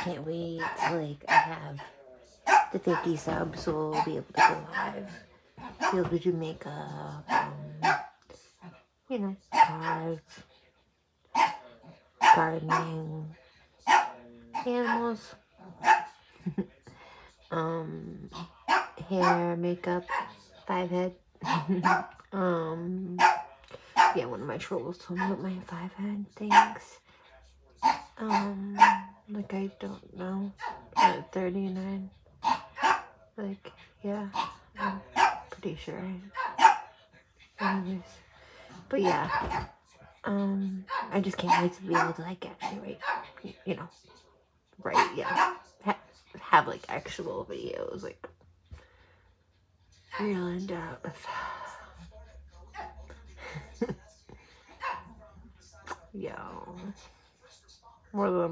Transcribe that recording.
can't wait till like I have the 50 subs, so we'll be able to go live, be able to do makeup, you know, cards, gardening, animals, hair, makeup, 5-head. Yeah, one of my trolls told me about my 5-head things. Like I don't know, at 39, like, yeah, I'm pretty sure. Anyways, but yeah, I just can't wait to be able to like actually write, you know, write, yeah, have like actual videos, like real in depth. Yo, more than